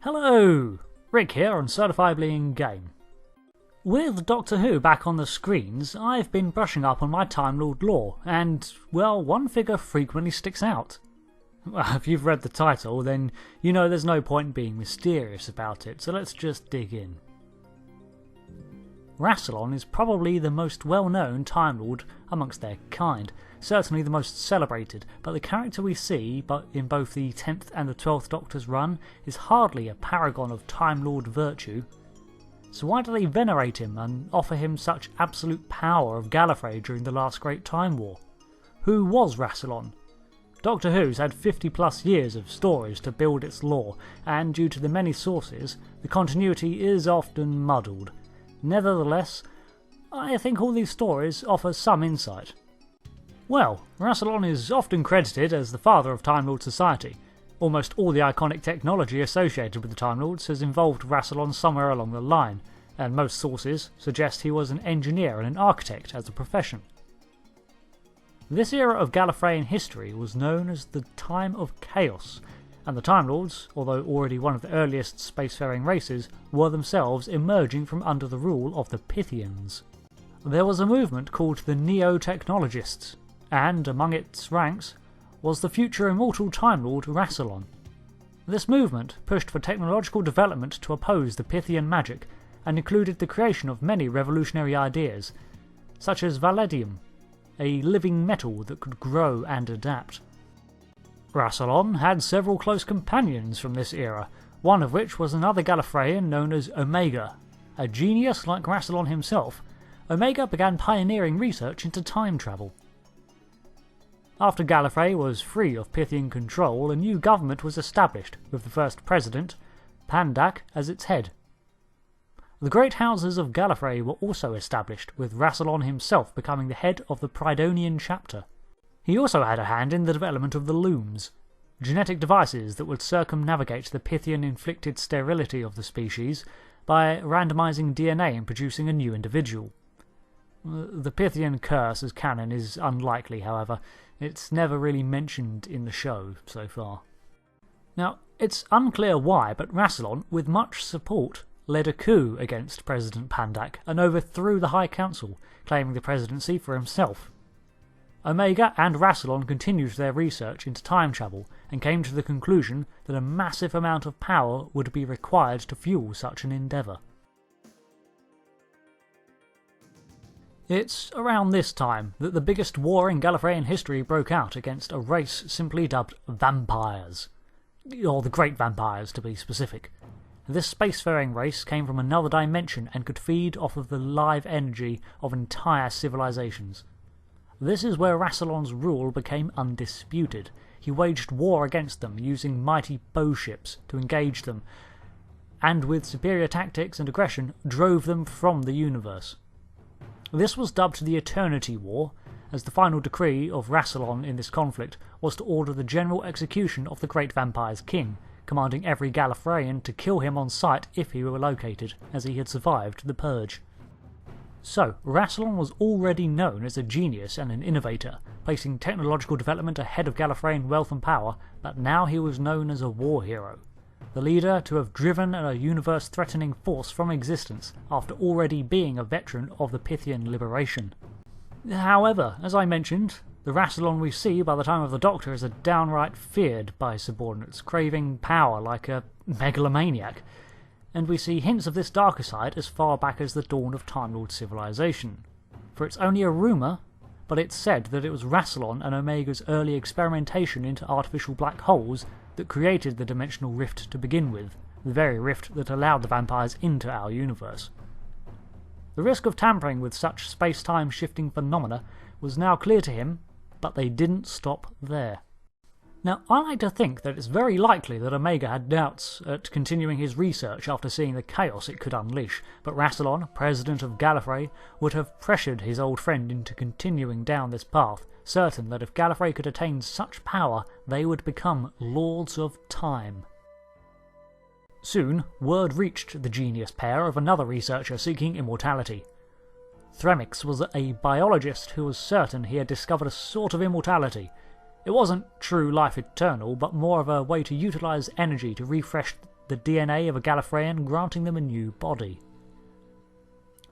Hello! Rick here on Certifiably Ingame. With Doctor Who back on the screens, I've been brushing up on my Timelord lore, and, well, one figure frequently sticks out. Well, if you've read the title, then you know there's no point in being mysterious about it, so let's just dig in. Rassilon is probably the most well-known Timelord amongst their kind, certainly the most celebrated, but the character we see in both the 10th and the 12th Doctor's run is hardly a paragon of Timelord virtue. So why do they venerate him and offer him such absolute power of Gallifrey during the last Great Time War? Who was Rassilon? Doctor Who's had 50 plus years of stories to build its lore, and due to the many sources, the continuity is often muddled. Nevertheless, I think all these stories offer some insight. Well, Rassilon is often credited as the father of Time Lord society. Almost all the iconic technology associated with the Time Lords has involved Rassilon somewhere along the line, and most sources suggest he was an engineer and an architect as a profession. This era of Gallifreyan history was known as the Time of Chaos, and the Time Lords, although already one of the earliest spacefaring races, were themselves emerging from under the rule of the Pythians. There was a movement called the Neo Technologists, and among its ranks was the future immortal Time Lord Rassilon. This movement pushed for technological development to oppose the Pythian magic, and included the creation of many revolutionary ideas, such as Valedium, a living metal that could grow and adapt. Rassilon had several close companions from this era, one of which was another Gallifreyan known as Omega. A genius like Rassilon himself, Omega began pioneering research into time travel. After Gallifrey was free of Pythian control, a new government was established, with the first president, Pandak, as its head. The great houses of Gallifrey were also established, with Rassilon himself becoming the head of the Pridonian chapter. He also had a hand in the development of the looms, genetic devices that would circumnavigate the Pythian-inflicted sterility of the species by randomizing DNA and producing a new individual. The Pythian curse as canon is unlikely, however. It's never really mentioned in the show so far. Now, it's unclear why, but Rassilon, with much support, led a coup against President Pandak and overthrew the High Council, claiming the presidency for himself. Omega and Rassilon continued their research into time travel and came to the conclusion that a massive amount of power would be required to fuel such an endeavour. It's around this time that the biggest war in Gallifreyan history broke out against a race simply dubbed vampires, or the Great Vampires to be specific. This spacefaring race came from another dimension and could feed off of the live energy of entire civilizations. This is where Rassilon's rule became undisputed. He waged war against them, using mighty bowships to engage them, and with superior tactics and aggression drove them from the universe. This was dubbed the Eternity War, as the final decree of Rassilon in this conflict was to order the general execution of the Great Vampire's king, commanding every Gallifreyan to kill him on sight if he were located, as he had survived the Purge. So, Rassilon was already known as a genius and an innovator, placing technological development ahead of Gallifreyan wealth and power, but now he was known as a war hero. The leader to have driven a universe-threatening force from existence after already being a veteran of the Pythian liberation. However, as I mentioned, the Rassilon we see by the time of the Doctor is downright feared by subordinates, craving power like a megalomaniac, and we see hints of this darker side as far back as the dawn of Time Lord civilization. For it's only a rumour, but it's said that it was Rassilon and Omega's early experimentation into artificial black holes that created the dimensional rift to begin with, the very rift that allowed the vampires into our universe. The risk of tampering with such space-time shifting phenomena was now clear to him, but they didn't stop there. Now, I like to think that it's very likely that Omega had doubts at continuing his research after seeing the chaos it could unleash, but Rassilon, President of Gallifrey, would have pressured his old friend into continuing down this path, certain that if Gallifrey could attain such power, they would become Lords of Time. Soon, word reached the genius pair of another researcher seeking immortality. Thremix was a biologist who was certain he had discovered a sort of immortality. It wasn't true life eternal, but more of a way to utilise energy to refresh the DNA of a Gallifreyan, granting them a new body.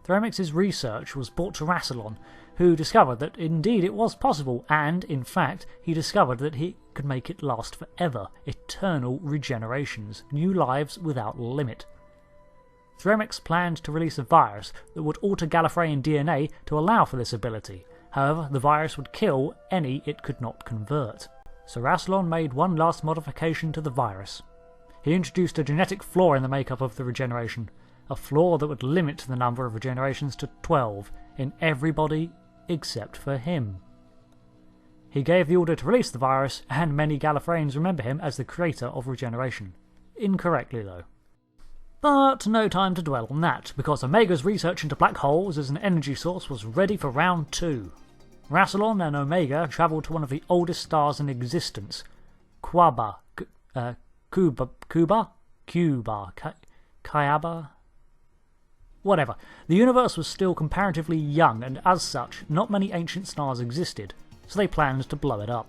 Thremix's research was brought to Rassilon, who discovered that indeed it was possible, and, in fact, he discovered that he could make it last forever, eternal regenerations, new lives without limit. Thremix planned to release a virus that would alter Gallifreyan DNA to allow for this ability. However, the virus would kill any it could not convert. So Rassilon made one last modification to the virus. He introduced a genetic flaw in the makeup of the regeneration, a flaw that would limit the number of regenerations to 12 in everybody except for him. He gave the order to release the virus, and many Gallifreyans remember him as the creator of regeneration. Incorrectly, though. But no time to dwell on that, because Omega's research into black holes as an energy source was ready for round 2. Rassilon and Omega travelled to one of the oldest stars in existence, Kayaba, whatever. The universe was still comparatively young, and as such, not many ancient stars existed, so they planned to blow it up.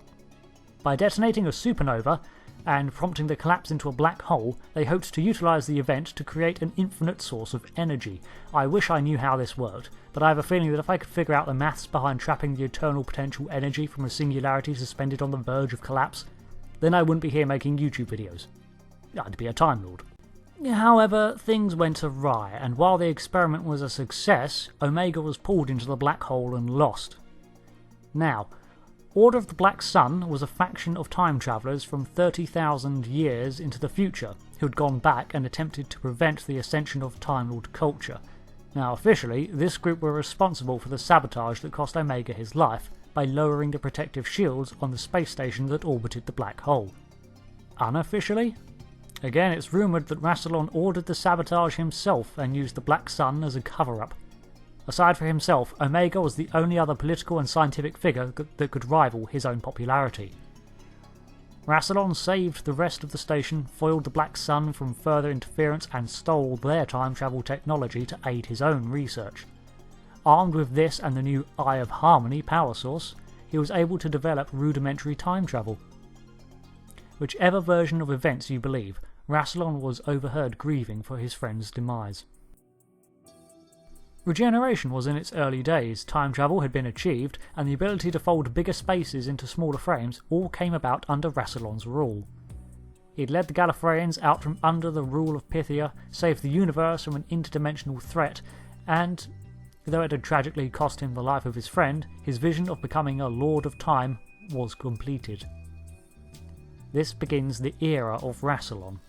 By detonating a supernova and prompting the collapse into a black hole, they hoped to utilise the event to create an infinite source of energy. I wish I knew how this worked, but I have a feeling that if I could figure out the maths behind trapping the eternal potential energy from a singularity suspended on the verge of collapse, then I wouldn't be here making YouTube videos. I'd be a Time Lord. However, things went awry, and while the experiment was a success, Omega was pulled into the black hole and lost. Now, Order of the Black Sun was a faction of time travellers from 30,000 years into the future who had gone back and attempted to prevent the ascension of Time Lord culture. Now officially, this group were responsible for the sabotage that cost Omega his life by lowering the protective shields on the space station that orbited the black hole. Unofficially? Again, it's rumoured that Rassilon ordered the sabotage himself and used the Black Sun as a cover-up. Aside from himself, Omega was the only other political and scientific figure that could rival his own popularity. Rassilon saved the rest of the station, foiled the Black Sun from further interference, and stole their time travel technology to aid his own research. Armed with this and the new Eye of Harmony power source, he was able to develop rudimentary time travel. Whichever version of events you believe, Rassilon was overheard grieving for his friend's demise. Regeneration was in its early days, time travel had been achieved, and the ability to fold bigger spaces into smaller frames all came about under Rassilon's rule. He had led the Gallifreyans out from under the rule of Pythia, saved the universe from an interdimensional threat, and, though it had tragically cost him the life of his friend, his vision of becoming a Lord of Time was completed. This begins the era of Rassilon.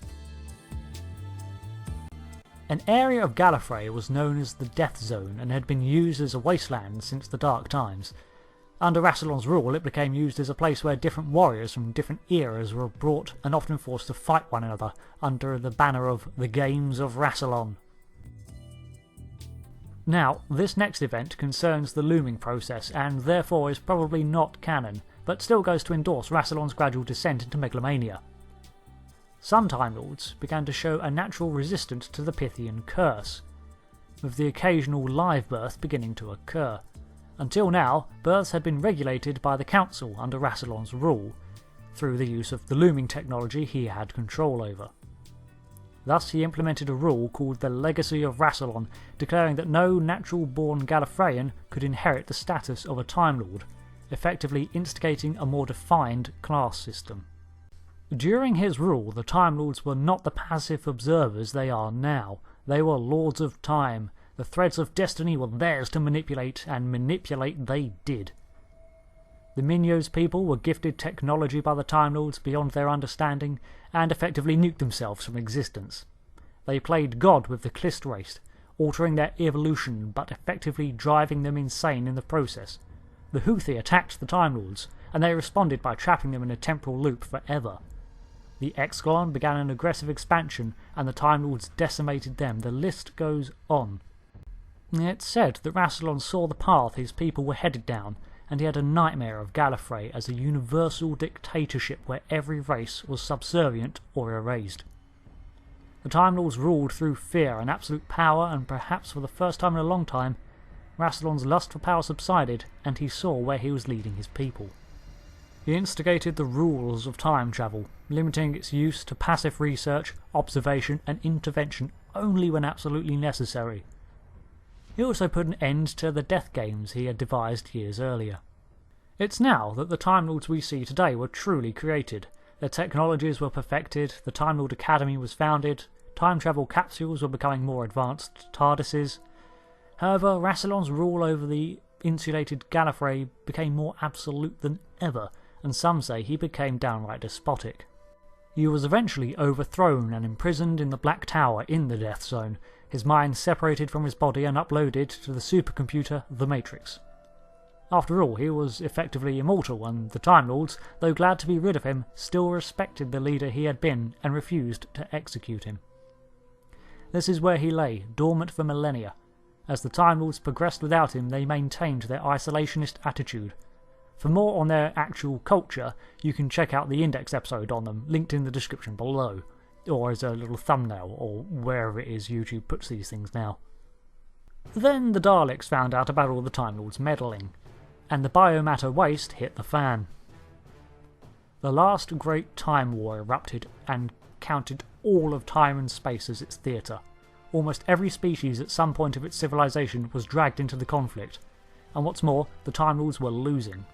An area of Gallifrey was known as the Death Zone and had been used as a wasteland since the Dark Times. Under Rassilon's rule, it became used as a place where different warriors from different eras were brought and often forced to fight one another under the banner of the Games of Rassilon. Now, this next event concerns the looming process and therefore is probably not canon, but still goes to endorse Rassilon's gradual descent into megalomania. Some Time Lords began to show a natural resistance to the Pythian curse, with the occasional live birth beginning to occur. Until now, births had been regulated by the Council under Rassilon's rule, through the use of the looming technology he had control over. Thus he implemented a rule called the Legacy of Rassilon, declaring that no natural-born Gallifreyan could inherit the status of a Time Lord, effectively instigating a more defined class system. During his rule, the Time Lords were not the passive observers they are now. They were Lords of Time. The threads of destiny were theirs to manipulate, and manipulate they did. The Minyo's people were gifted technology by the Time Lords beyond their understanding, and effectively nuked themselves from existence. They played God with the Clist race, altering their evolution but effectively driving them insane in the process. The Houthi attacked the Time Lords, and they responded by trapping them in a temporal loop forever. The Exglon began an aggressive expansion, and the Time Lords decimated them. The list goes on. It's said that Rassilon saw the path his people were headed down, and he had a nightmare of Gallifrey as a universal dictatorship where every race was subservient or erased. The Time Lords ruled through fear and absolute power, and perhaps for the first time in a long time, Rassilon's lust for power subsided, and he saw where he was leading his people. He instigated the rules of time travel, limiting its use to passive research, observation and intervention only when absolutely necessary. He also put an end to the death games he had devised years earlier. It's now that the Time Lords we see today were truly created. Their technologies were perfected, the Time Lord Academy was founded, time travel capsules were becoming more advanced TARDISes. However, Rassilon's rule over the insulated Gallifrey became more absolute than ever, and some say he became downright despotic. He was eventually overthrown and imprisoned in the Black Tower in the Death Zone, his mind separated from his body and uploaded to the supercomputer The Matrix. After all, he was effectively immortal, and the Time Lords, though glad to be rid of him, still respected the leader he had been and refused to execute him. This is where he lay, dormant for millennia. As the Time Lords progressed without him, they maintained their isolationist attitude. For more on their actual culture, you can check out the Index episode on them, linked in the description below, or as a little thumbnail, or wherever it is YouTube puts these things now. Then the Daleks found out about all the Time Lords meddling, and the biomatter waste hit the fan. The last great time war erupted and counted all of time and space as its theatre. Almost every species at some point of its civilization was dragged into the conflict, and what's more, the Time Lords were losing.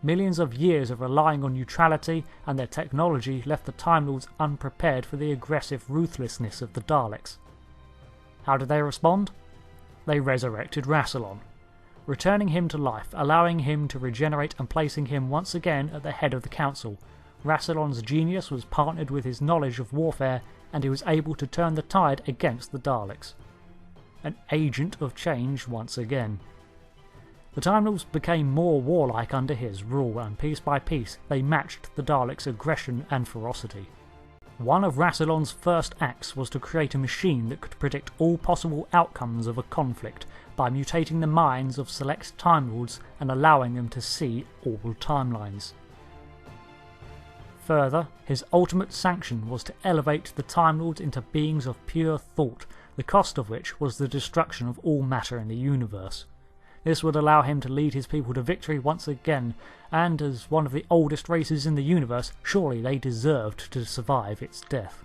Millions of years of relying on neutrality and their technology left the Time Lords unprepared for the aggressive ruthlessness of the Daleks. How did they respond? They resurrected Rassilon, returning him to life, allowing him to regenerate and placing him once again at the head of the council. Rassilon's genius was partnered with his knowledge of warfare, and he was able to turn the tide against the Daleks. An agent of change once again. The Time Lords became more warlike under his rule, and piece by piece they matched the Daleks' aggression and ferocity. One of Rassilon's first acts was to create a machine that could predict all possible outcomes of a conflict by mutating the minds of select Time Lords and allowing them to see all timelines. Further, his ultimate sanction was to elevate the Time Lords into beings of pure thought, the cost of which was the destruction of all matter in the universe. This would allow him to lead his people to victory once again, and as one of the oldest races in the universe, surely they deserved to survive its death.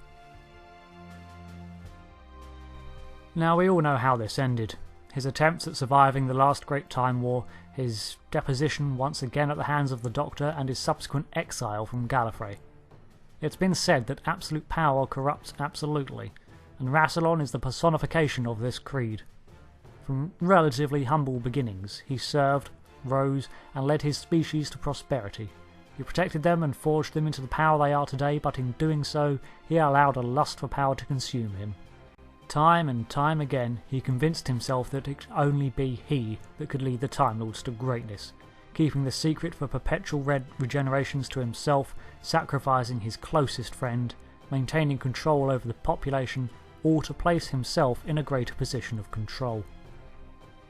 Now we all know how this ended. His attempts at surviving the last great time war, his deposition once again at the hands of the Doctor, and his subsequent exile from Gallifrey. It's been said that absolute power corrupts absolutely, and Rassilon is the personification of this creed. From relatively humble beginnings, he served, rose, and led his species to prosperity. He protected them and forged them into the power they are today, but in doing so, he allowed a lust for power to consume him. Time and time again, he convinced himself that it could only be he that could lead the Time Lords to greatness, keeping the secret for perpetual regenerations to himself, sacrificing his closest friend, maintaining control over the population, all to place himself in a greater position of control.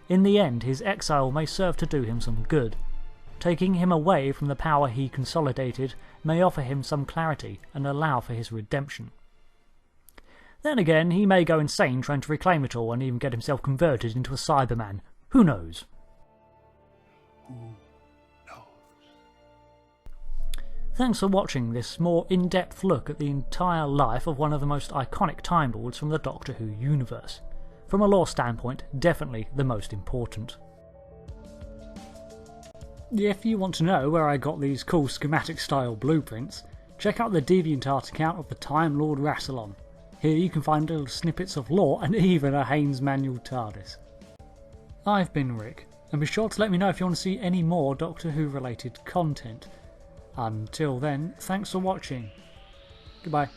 In the end, his exile may serve to do him some good. Taking him away from the power he consolidated may offer him some clarity and allow for his redemption. Then again, he may go insane trying to reclaim it all and even get himself converted into a Cyberman. Who knows? Who knows? Thanks for watching this more in-depth look at the entire life of one of the most iconic Time Lords from the Doctor Who universe. From a lore standpoint, definitely the most important. If you want to know where I got these cool schematic style blueprints, check out the DeviantArt account of the Timelord Rassilon. Here you can find little snippets of lore and even a Haynes manual TARDIS. I've been Rick, and be sure to let me know if you want to see any more Doctor Who related content. Until then, thanks for watching. Goodbye.